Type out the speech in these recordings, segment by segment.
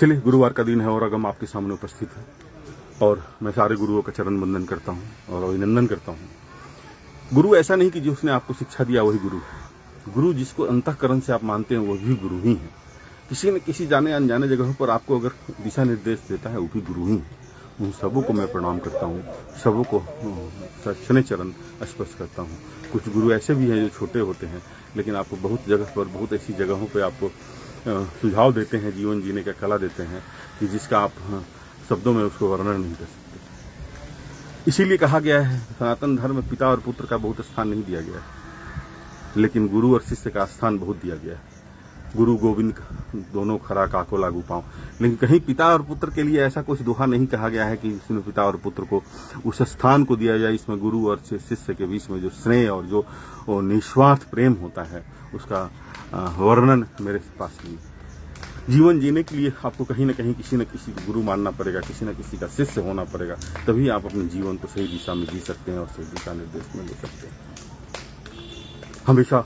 चलिए, गुरुवार का दिन है और अगम आपके सामने उपस्थित है और मैं सारे गुरुओं का चरण वंदन करता हूँ और अभिनंदन करता हूँ। गुरु ऐसा नहीं कि जिसने आपको शिक्षा दिया वही गुरु है। गुरु जिसको अंतःकरण से आप मानते हैं वो भी गुरु ही है। किसी न किसी जाने अनजाने जगहों पर आपको अगर दिशा निर्देश देता है वो भी गुरु ही है। उन सबों को मैं प्रणाम करता हूँ, सबों को शनि चरण स्पर्श करता हूँ। कुछ गुरु ऐसे भी हैं जो छोटे होते हैं लेकिन आपको बहुत जगह पर, बहुत ऐसी जगहों पर आपको सुझाव देते हैं, जीवन जीने का कला देते हैं कि जिसका आप शब्दों में उसको वर्णन नहीं कर सकते। इसीलिए कहा गया है सनातन धर्म में पिता और पुत्र का बहुत स्थान नहीं दिया गया है, लेकिन गुरु और शिष्य का स्थान बहुत दिया गया है। गुरु गोविंद दोनों खरा काको लागू पाऊं, लेकिन कहीं पिता और पुत्र के लिए ऐसा कुछ दोहा नहीं कहा गया है कि इसमें पिता और पुत्र को उस स्थान को दिया जाए। इसमें गुरु और शिष्य के बीच में जो स्नेह और जो निस्वार्थ प्रेम होता है उसका वर्णन मेरे पास नहीं। जीवन जीने के लिए आपको कहीं ना कहीं किसी न किसी को गुरु मानना पड़ेगा, किसी न किसी का शिष्य होना पड़ेगा, तभी आप अपने जीवन को सही दिशा में जी सकते हैं और सही दिशा निर्देश में ले सकते हैं। हमेशा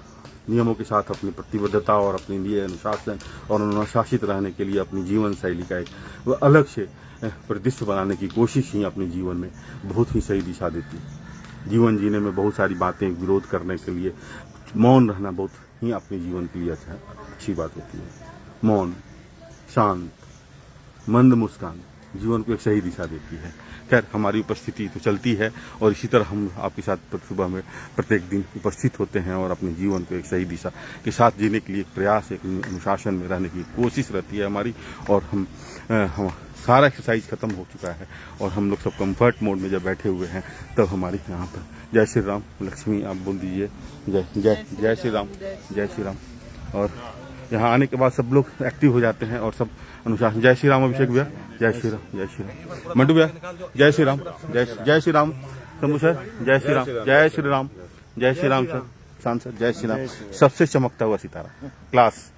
नियमों के साथ अपनी प्रतिबद्धता और अपने लिए अनुशासन और अनुशासित रहने के लिए अपनी जीवन शैली का एक अलग से परिदृश्य बनाने की कोशिश ही अपने जीवन में बहुत ही सही दिशा देती है। जीवन जीने में बहुत सारी बातें विरोध करने के लिए मौन रहना बहुत ही अपने जीवन के लिए अच्छी बात होती है। मौन, शांत, मंद मुस्कान जीवन को एक सही दिशा देती है। खैर, हमारी उपस्थिति तो चलती है और इसी तरह हम आपके साथ सुबह में प्रत्येक दिन उपस्थित होते हैं और अपने जीवन को एक सही दिशा के साथ जीने के लिए एक प्रयास, एक अनुशासन में रहने की कोशिश रहती है हमारी। और हम सारा एक्सरसाइज खत्म हो चुका है और हम लोग सब कंफर्ट मोड में जब बैठे हुए हैं तब हमारी यहाँ पर जय श्री राम। लक्ष्मी आप बोल दीजिए जय जय जय श्री राम, जय श्री राम। और यहाँ आने के बाद सब लोग एक्टिव हो जाते हैं और सब अनुशासन। जय श्री राम अभिषेक भैया, जय श्री राम, जय श्री राम। मंटू भैया जय श्री राम, जय श्री राम। शंभू सर जय श्री राम, जय श्री राम, जय श्री राम। सर सांसद जय श्री राम। सबसे चमकता हुआ सितारा, क्लास,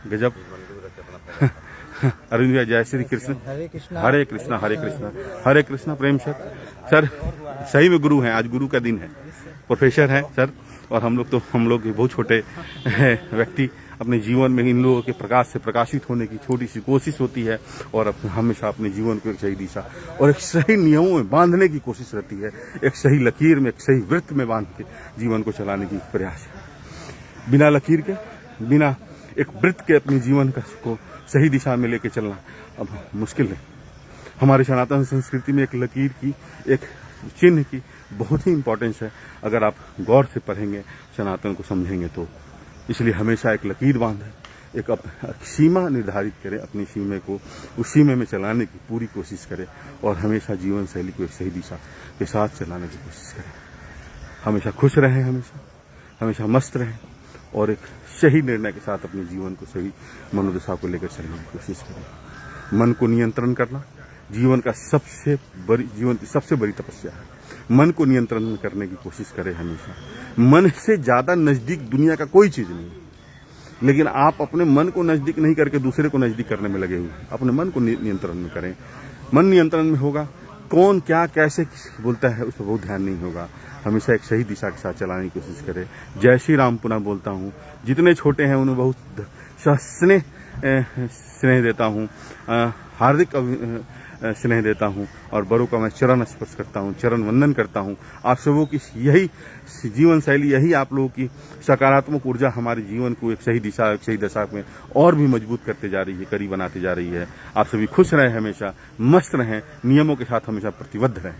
गजब। अरविंद भैया जय श्री कृष्ण, हरे कृष्णा हरे कृष्णा हरे कृष्णा हरे कृष्णा। प्रेम सर सही में गुरु हैं, आज गुरु का दिन है, प्रोफेसर हैं सर। और हम लोग बहुत छोटे व्यक्ति अपने जीवन में इन लोगों के प्रकाश से प्रकाशित होने की छोटी सी कोशिश होती है और हमेशा अपने जीवन को एक सही दिशा और एक सही नियमों में बांधने की कोशिश रहती है। एक सही लकीर में, एक सही वृत्त में बांध के जीवन को चलाने की प्रयास है। बिना लकीर के, बिना एक वृत्त के अपने जीवन को सही दिशा में लेके चलना अब मुश्किल है। हमारी सनातन संस्कृति में एक लकीर की, एक चिन्ह की बहुत ही इंपॉर्टेंस है। अगर आप गौर से पढ़ेंगे, सनातन को समझेंगे तो इसलिए हमेशा एक लकीर बांधे, एक सीमा निर्धारित करें, अपनी सीमा को उस सीमा में चलाने की पूरी कोशिश करें और हमेशा जीवन शैली को एक सही दिशा के साथ चलाने की कोशिश करें। हमेशा खुश रहें, हमेशा मस्त रहें और एक सही निर्णय के साथ अपने जीवन को सही मनोदशा को लेकर चलने की कोशिश करें। मन को नियंत्रण करना जीवन की सबसे बड़ी तपस्या है। मन को नियंत्रण करने की कोशिश करें हमेशा। मन से ज्यादा नजदीक दुनिया का कोई चीज नहीं, लेकिन आप अपने मन को नजदीक नहीं करके दूसरे को नजदीक करने में लगे हुए हैं। अपने मन को नियंत्रण में करें। मन नियंत्रण में होगा, कौन क्या कैसे बोलता है उस पर बहुत ध्यान नहीं होगा। हमेशा एक सही दिशा के साथ चलाने की कोशिश करें। जय श्री राम पुनः बोलता हूँ। जितने छोटे हैं उन्हें बहुत स्नेह देता हूँ, हार्दिक स्नेह देता हूँ और बड़ों का मैं चरण स्पर्श करता हूँ, चरण वंदन करता हूँ। आप सबों की यही जीवन शैली, यही आप लोगों की सकारात्मक ऊर्जा हमारे जीवन को एक सही दिशा, एक सही दशा में और भी मजबूत करते जा रही है, करीब बनाते जा रही है। आप सभी खुश रहें, हमेशा मस्त रहें, नियमों के साथ हमेशा प्रतिबद्ध रहें।